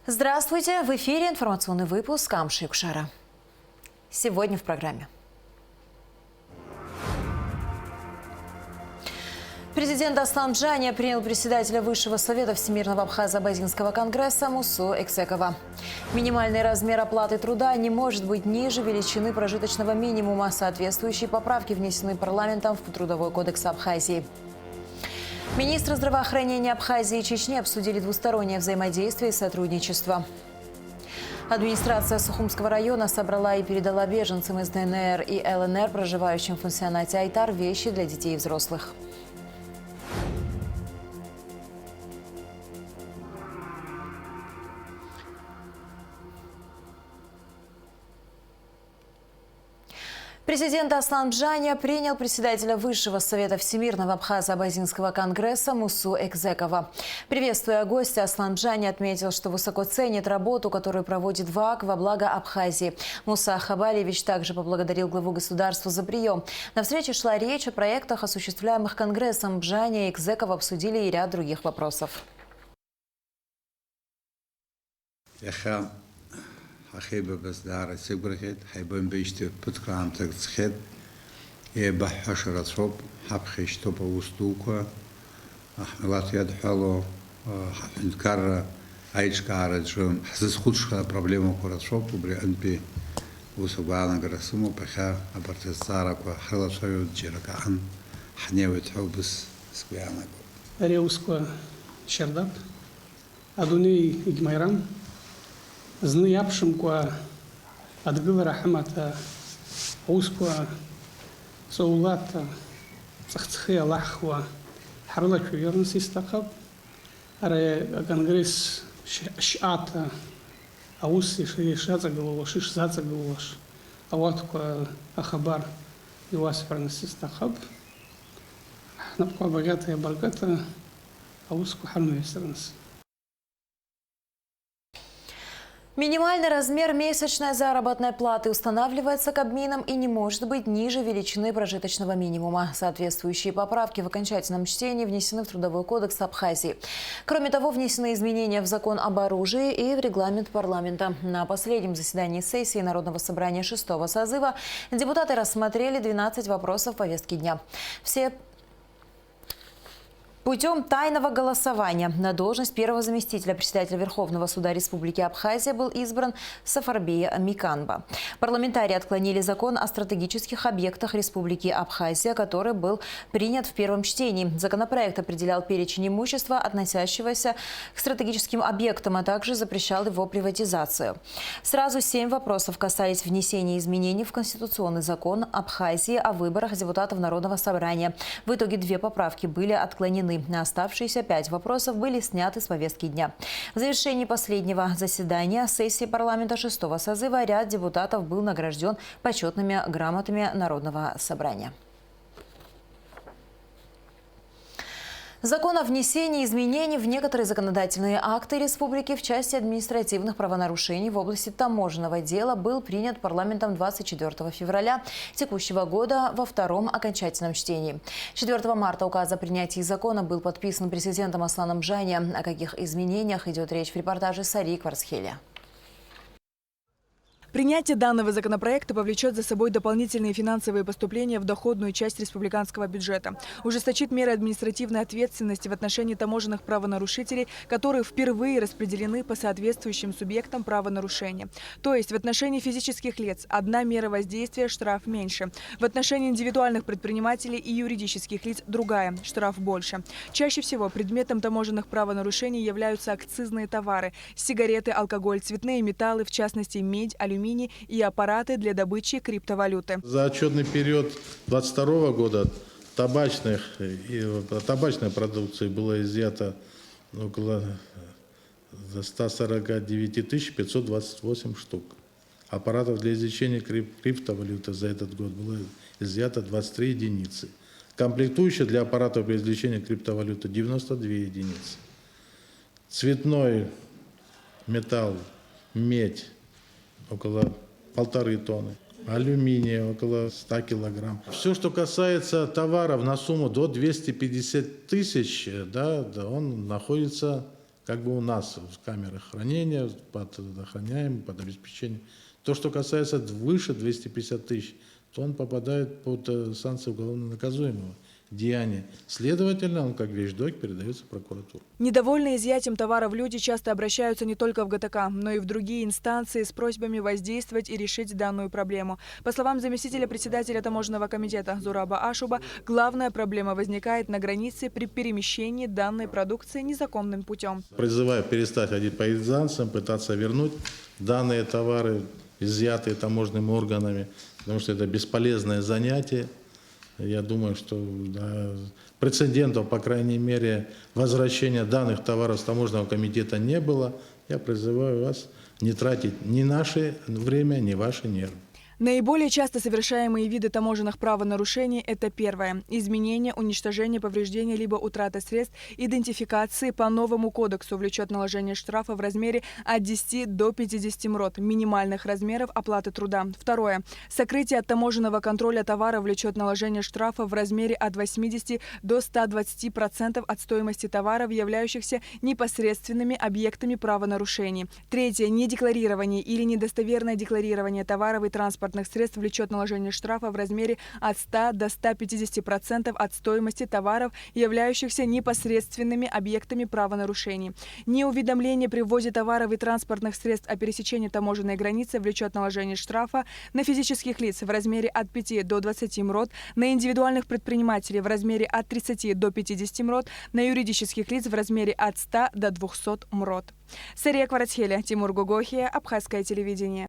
Здравствуйте! В эфире информационный выпуск Камши Юкшара. Сегодня в программе. Президент Аслан Джания принял председателя Высшего совета Всемирного Абхазо-Абазинского конгресса Мусу Экзекова. Минимальный размер оплаты труда не может быть ниже величины прожиточного минимума. Соответствующие поправки внесены парламентом в Трудовой кодекс Абхазии. Министры здравоохранения Абхазии и Чечни обсудили двустороннее взаимодействие и сотрудничество. Администрация Сухумского района собрала и передала беженцам из ДНР и ЛНР, проживающим в пансионате Айтар, вещи для детей и взрослых. Президент Аслан Джания принял председателя Высшего совета Всемирного Абхазо-Абазинского конгресса Мусу Экзекова. Приветствуя гостя, Аслан Джания отметил, что высоко ценит работу, которую проводит ВАК во благо Абхазии. Муса Хабалевич также поблагодарил главу государства за прием. На встрече шла речь о проектах, осуществляемых конгрессом. Джания и Экзеков обсудили и ряд других вопросов. أخيبة بس دارة سيبرخيت حيبون بيشتي بتكرام تكتخيت يبح حشرة صوب حبخيش توبا وستوكا أحملات يد حلو نذكر عيش كارد شو حسس خودش проблема كرة صوب وبري أنبي وسبعنا قرسمو بخا أبرت الزارك وحرلا شوي جيرك عن حنيوي تحوبس سكويانا ريوسكو شرداب أدوني إجمايران Зны япшимкwa адгыла рахмата усква соулата цахцхи аллахва харлачу ярнс истакаб аре конгресс шата ауси шиша заголош шиша заголош аватква ахабар юасфернс истакаб напква богатая ауску харну естернс. Минимальный размер месячной заработной платы устанавливается Кабмином и не может быть ниже величины прожиточного минимума. Соответствующие поправки в окончательном чтении внесены в Трудовой кодекс Абхазии. Кроме того, внесены изменения в закон об оружии и в регламент парламента. На последнем заседании сессии Народного собрания 6-го созыва депутаты рассмотрели 12 вопросов повестки дня. Все путем тайного голосования на должность первого заместителя председателя Верховного суда Республики Абхазия был избран Сафарбия Миканба. Парламентарии отклонили закон о стратегических объектах Республики Абхазия, который был принят в первом чтении. Законопроект определял перечень имущества, относящегося к стратегическим объектам, а также запрещал его приватизацию. Сразу 7 вопросов касались внесения изменений в Конституционный закон Абхазии о выборах депутатов Народного собрания. В итоге 2 поправки были отклонены. На оставшиеся 5 вопросов были сняты с повестки дня. В завершении последнего заседания сессии парламента 6-го созыва ряд депутатов был награжден почетными грамотами Народного собрания. Закон о внесении изменений в некоторые законодательные акты республики в части административных правонарушений в области таможенного дела был принят парламентом 24 февраля текущего года во втором окончательном чтении. 4 марта указ о принятии закона был подписан президентом Асланом Джания. О каких изменениях идет речь в репортаже Сари Кварцхеля. Принятие данного законопроекта повлечет за собой дополнительные финансовые поступления в доходную часть республиканского бюджета, ужесточит меры административной ответственности в отношении таможенных правонарушителей, которые впервые распределены по соответствующим субъектам правонарушения. То есть в отношении физических лиц одна мера воздействия – штраф меньше, в отношении индивидуальных предпринимателей и юридических лиц другая – штраф больше. Чаще всего предметом таможенных правонарушений являются акцизные товары – сигареты, алкоголь, цветные металлы, в частности медь, алюминий и аппараты для добычи криптовалюты. За отчетный период 2022 года табачной продукции было изъято около 149 528 штук. Аппаратов для извлечения криптовалюты за этот год было изъято 23 единицы. Комплектующие для аппаратов для извлечения криптовалюты 92 единицы. Цветной металл, медь около 1,5 тонны, алюминия около 100 килограмм. Все, что касается товаров на сумму до 250 тысяч, он находится как бы у нас в камерах хранения, под охраняем, под обеспечением. То, что касается выше 250 тысяч, то он попадает под санкции уголовно наказуемого деяния. Следовательно, он как вещдок передается в прокуратуру. Недовольные изъятием товаров люди часто обращаются не только в ГТК, но и в другие инстанции с просьбами воздействовать и решить данную проблему. По словам заместителя председателя таможенного комитета Зураба Ашуба, главная проблема возникает на границе при перемещении данной продукции незаконным путем. Призываю перестать ходить по инстанциям, пытаться вернуть данные товары, изъятые таможенными органами, потому что это бесполезное занятие. Я думаю, что прецедентов, по крайней мере, возвращения данных товаров с таможенного комитета не было. Я призываю вас не тратить ни наше время, ни ваши нервы. Наиболее часто совершаемые виды таможенных правонарушений – это первое – изменение, уничтожение, повреждение либо утрата средств идентификации по новому кодексу влечет наложение штрафа в размере от 10 до 50 МРОТ минимальных размеров оплаты труда. Второе – сокрытие от таможенного контроля товара влечет наложение штрафа в размере от 80 до 120% от стоимости товаров, являющихся непосредственными объектами правонарушений. Третье – недекларирование или недостоверное декларирование товаров и транспортных средств влечет наложение штрафа в размере от 100 до 150% от стоимости товаров, являющихся непосредственными объектами правонарушений. Неуведомление при ввозе товаров и транспортных средств о пересечении таможенной границы влечет наложение штрафа на физических лиц в размере от 5 до 20 МРОТ, на индивидуальных предпринимателей в размере от 30 до 50 МРОТ, на юридических лиц в размере от 100 до 200 МРОТ. Сария Кварацхеля, Тимур Гугохия, Абхазское телевидение.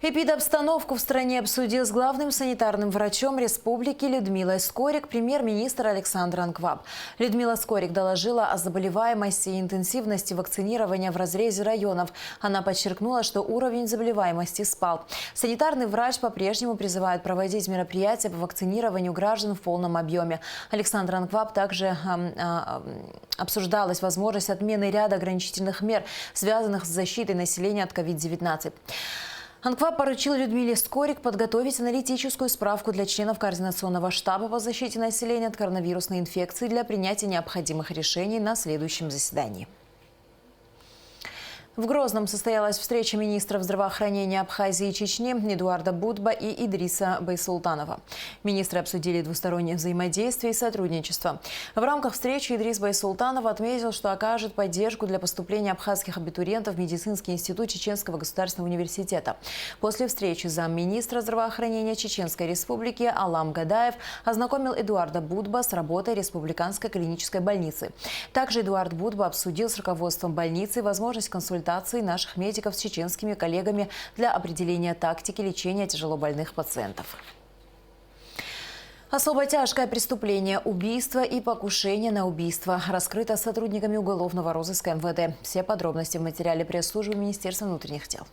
Эпидобстановку в стране обсудил с главным санитарным врачом республики Людмилой Скорик премьер-министр Александр Анкваб. Людмила Скорик доложила о заболеваемости и интенсивности вакцинирования в разрезе районов. Она подчеркнула, что уровень заболеваемости спал. Санитарный врач по-прежнему призывает проводить мероприятия по вакцинированию граждан в полном объеме. Александр Анкваб также обсуждалась возможность отмены ряда ограничительных мер, связанных с защитой населения от COVID-19. Анкваб поручил Людмиле Скорик подготовить аналитическую справку для членов Координационного штаба по защите населения от коронавирусной инфекции для принятия необходимых решений на следующем заседании. В Грозном состоялась встреча министров здравоохранения Абхазии и Чечни Эдуарда Будба и Идриса Байсултанова. Министры обсудили двустороннее взаимодействие и сотрудничество. В рамках встречи Идрис Байсултанов отметил, что окажет поддержку для поступления абхазских абитуриентов в медицинский институт Чеченского государственного университета. После встречи замминистра здравоохранения Чеченской республики Алам Гадаев ознакомил Эдуарда Будба с работой республиканской клинической больницы. Также Эдуард Будба обсудил с руководством больницы возможность консультации наших медиков с чеченскими коллегами для определения тактики лечения тяжелобольных пациентов. Особо тяжкое преступление – убийство и покушение на убийство раскрыто сотрудниками уголовного розыска МВД. Все подробности в материале пресс-службы Министерства внутренних дел.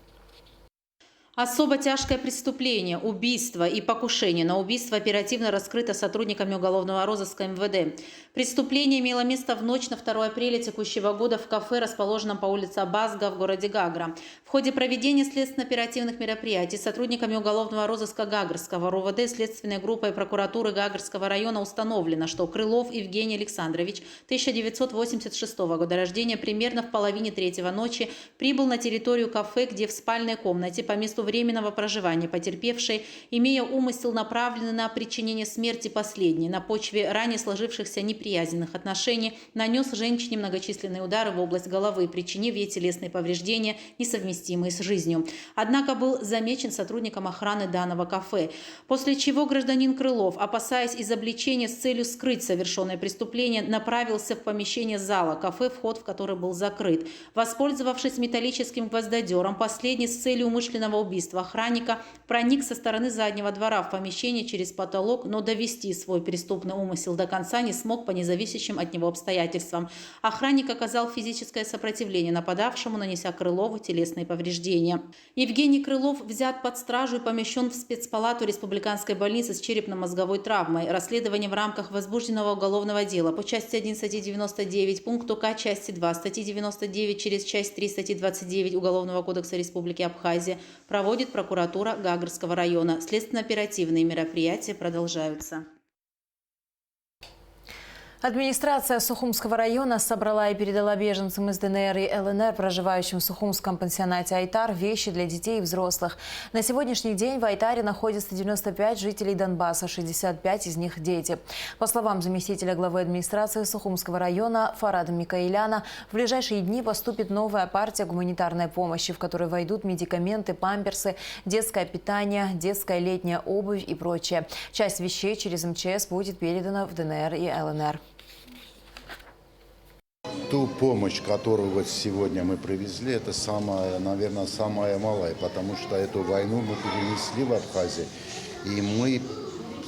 Особо тяжкое преступление, убийство и покушение на убийство оперативно раскрыто сотрудниками уголовного розыска МВД. Преступление имело место в ночь на 2 апреля текущего года в кафе, расположенном по улице Абазга в городе Гагра. В ходе проведения следственно-оперативных мероприятий сотрудниками уголовного розыска Гагрского РУВД следственной группой прокуратуры Гагрского района установлено, что Крылов Евгений Александрович, 1986 года рождения, примерно в половине 3-го ночи прибыл на территорию кафе, где в спальной комнате по месту временного проживания потерпевшей, имея умысел, направленный на причинение смерти последней на почве ранее сложившихся неприязненных отношений, нанес женщине многочисленные удары в область головы, причинив ей телесные повреждения, несовместимые с жизнью. Однако был замечен сотрудником охраны данного кафе, после чего гражданин Крылов, опасаясь изобличения с целью скрыть совершенное преступление, направился в помещение зала кафе, вход в который был закрыт. Воспользовавшись металлическим гвоздодером, последний с целью умышленного убийства охранника проник со стороны заднего двора в помещение через потолок, но довести свой преступный умысел до конца не смог по независящим от него обстоятельствам. Охранник оказал физическое сопротивление нападавшему, нанеся Крылову телесные повреждения. Евгений Крылов взят под стражу и помещен в спецпалату республиканской больницы с черепно-мозговой травмой. Расследование в рамках возбужденного уголовного дела по части 1 статьи 99 пункту К части 2 статьи 99 через часть 3 статьи 29 Уголовного кодекса Республики Абхазия проводит прокуратура Гагрского района. Следственно-оперативные мероприятия продолжаются. Администрация Сухумского района собрала и передала беженцам из ДНР и ЛНР, проживающим в Сухумском пансионате «Айтар», вещи для детей и взрослых. На сегодняшний день в «Айтаре» находится 95 жителей Донбасса, 65 из них – дети. По словам заместителя главы администрации Сухумского района Фарада Микаэляна, в ближайшие дни поступит новая партия гуманитарной помощи, в которой войдут медикаменты, памперсы, детское питание, детская летняя обувь и прочее. Часть вещей через МЧС будет передана в ДНР и ЛНР. Ту помощь, которую вот сегодня мы привезли, это наверное, самая малая, потому что эту войну мы перенесли в Абхазии, и мы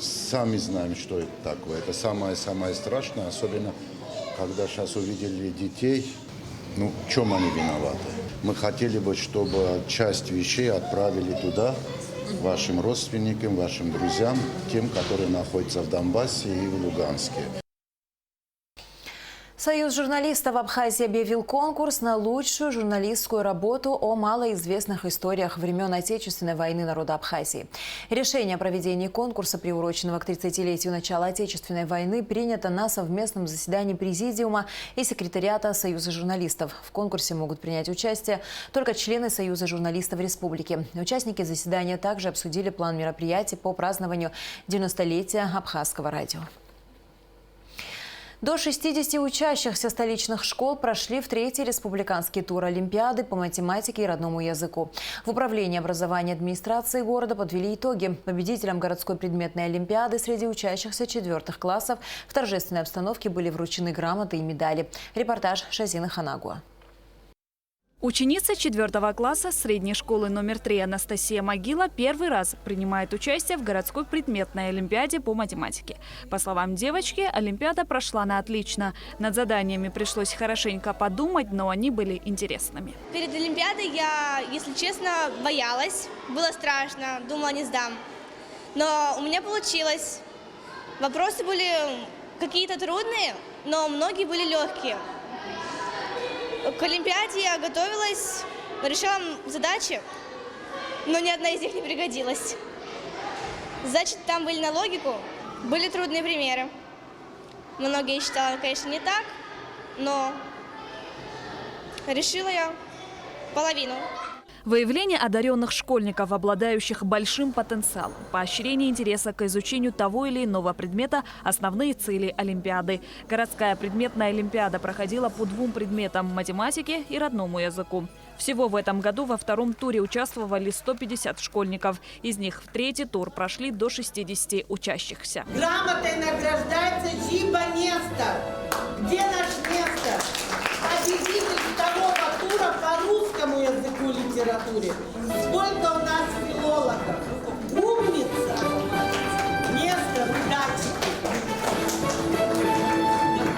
сами знаем, что это такое. Это самое страшное, особенно когда сейчас увидели детей, в чем они виноваты. Мы хотели бы, чтобы часть вещей отправили туда, вашим родственникам, вашим друзьям, тем, которые находятся в Донбассе и в Луганске. Союз журналистов Абхазии объявил конкурс на лучшую журналистскую работу о малоизвестных историях времен Отечественной войны народа Абхазии. Решение о проведении конкурса, приуроченного к 30-летию начала Отечественной войны, принято на совместном заседании Президиума и секретариата Союза журналистов. В конкурсе могут принять участие только члены Союза журналистов Республики. Участники заседания также обсудили план мероприятий по празднованию 90-летия Абхазского радио. До 60 учащихся столичных школ прошли в третий республиканский тур Олимпиады по математике и родному языку. В управлении образования администрации города подвели итоги. Победителям городской предметной Олимпиады среди учащихся 4-х классов в торжественной обстановке были вручены грамоты и медали. Репортаж Шазины Ханагуа. Ученица 4 класса средней школы номер 3 Анастасия Могила первый раз принимает участие в городской предметной олимпиаде по математике. По словам девочки, олимпиада прошла на отлично. Над заданиями пришлось хорошенько подумать, но они были интересными. Перед олимпиадой я, если честно, боялась. Было страшно, думала, не сдам. Но у меня получилось. Вопросы были какие-то трудные, но многие были легкие. К олимпиаде я готовилась, решала задачи, но ни одна из них не пригодилась. Задачи там были на логику, были трудные примеры. Многие считала, конечно, не так, но решила я половину. Выявление одаренных школьников, обладающих большим потенциалом, поощрение интереса к изучению того или иного предмета – основные цели Олимпиады. Городская предметная Олимпиада проходила по 2 предметам – математике и родному языку. Всего в этом году во втором туре участвовали 150 школьников. Из них в третий тур прошли до 60 учащихся. Грамотой награждается чьи-то место. Где наше место? Победитель второго тура по русскому языку и литературе. Сколько у нас филологов? Умница! Место в датчике.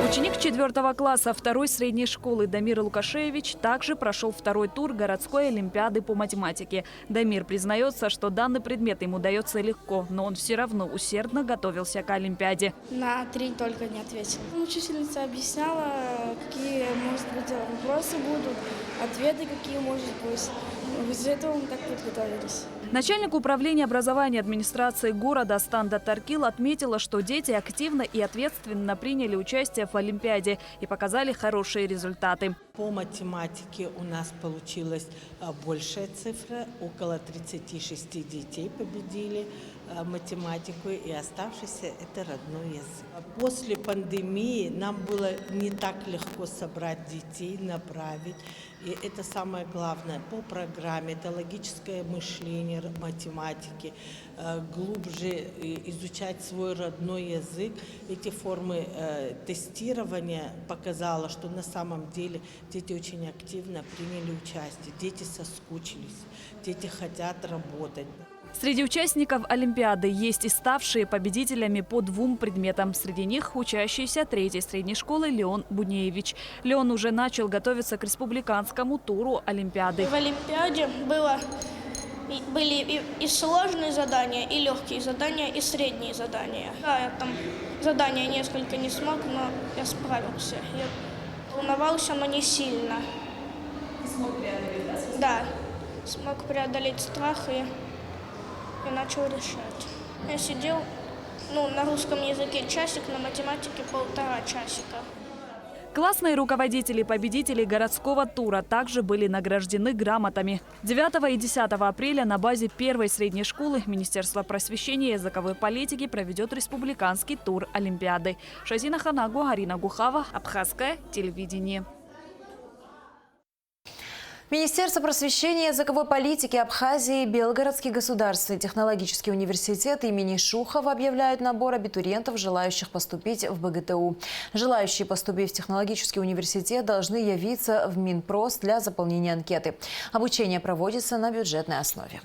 Ученик 4 класса 2-й средней школы Дамир Лукашевич также прошел второй тур городской олимпиады по математике. Дамир признается, что данный предмет ему дается легко, но он все равно усердно готовился к олимпиаде. На 3 только не ответил. Учительница объясняла, какие, может быть, вопросы будут, ответы какие, может быть. Из-за этого мы так подготовились. Начальник управления образования администрации города Станда Таркил отметила, что дети активно и ответственно приняли участие в олимпиаде и показали хорошие результаты. По математике у нас получилась большая цифра. Около 36 детей победили математику, и оставшийся – это родной язык. После пандемии нам было не так легко собрать детей, направить. И это самое главное по программе. Это логическое мышление математики, глубже изучать свой родной язык. Эти формы тестирования показало, что на самом деле дети очень активно приняли участие. Дети соскучились, дети хотят работать. Среди участников Олимпиады есть и ставшие победителями по 2 предметам. Среди них учащийся 3-й средней школы Леон Бунеевич. Леон уже начал готовиться к республиканскому туру Олимпиады. В олимпиаде были и сложные задания, и легкие задания, и средние задания. Да, я там задания несколько не смог, но я справился. Я волновался, но не сильно. Смог преодолеть, да? Да, смог преодолеть страх и начал решать. Я сидел на русском языке часик, на математике 1,5 часика. Классные руководители победителей городского тура также были награждены грамотами. 9 и 10 апреля на базе первой средней школы Министерство просвещения и языковой политики проведет республиканский тур Олимпиады. Шазина Ханагу, Арина Гухава, Абхазское телевидение. Министерство просвещения и языковой политики Абхазии, Белгородский государственный технологический университет имени Шухова объявляют набор абитуриентов, желающих поступить в БГТУ. Желающие поступить в технологический университет должны явиться в Минпрос для заполнения анкеты. Обучение проводится на бюджетной основе.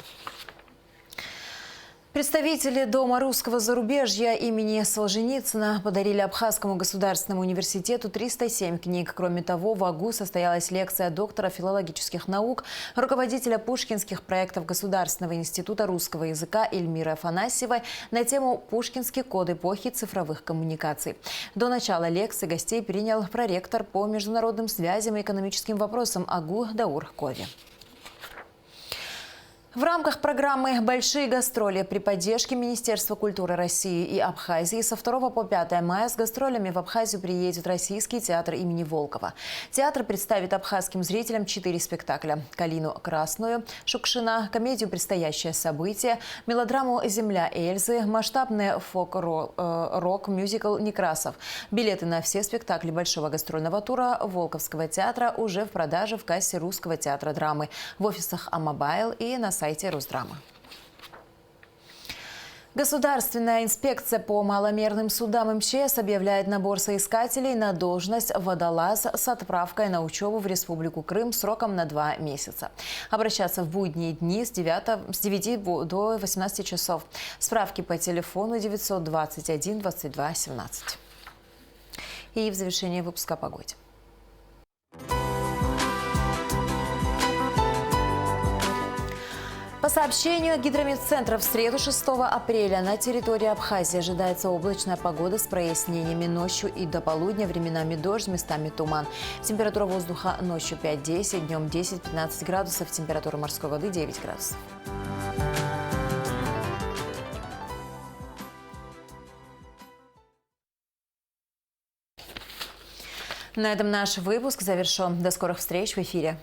Представители Дома русского зарубежья имени Солженицына подарили Абхазскому государственному университету 307 книг. Кроме того, в АГУ состоялась лекция доктора филологических наук, руководителя пушкинских проектов Государственного института русского языка Эльмиры Афанасьевой на тему «Пушкинский код эпохи цифровых коммуникаций». До начала лекции гостей принял проректор по международным связям и экономическим вопросам АГУ Даур Кови. В рамках программы «Большие гастроли» при поддержке Министерства культуры России и Абхазии со 2 по 5 мая с гастролями в Абхазию приедет Российский театр имени Волкова. Театр представит абхазским зрителям 4 спектакля: «Калину красную» Шукшина, комедию «Предстоящее событие», мелодраму «Земля Эльзы», масштабный фолк-рок-мюзикл «Некрасов». Билеты на все спектакли большого гастрольного тура Волковского театра уже в продаже в кассе Русского театра драмы, в офисах Амобайл и на сайте Росдрамы. Государственная инспекция по маломерным судам МЧС объявляет набор соискателей на должность водолаз с отправкой на учебу в Республику Крым сроком на 2 месяца. Обращаться в будние дни с 9 до 18 часов. Справки по телефону 921 22 17. И в завершение выпуска о погоде. По сообщению Гидрометцентра, в среду 6 апреля на территории Абхазии ожидается облачная погода с прояснениями ночью и до полудня, временами дождь, местами туман. Температура воздуха ночью 5-10, днем 10-15 градусов, температура морской воды 9 градусов. На этом наш выпуск завершен. До скорых встреч в эфире.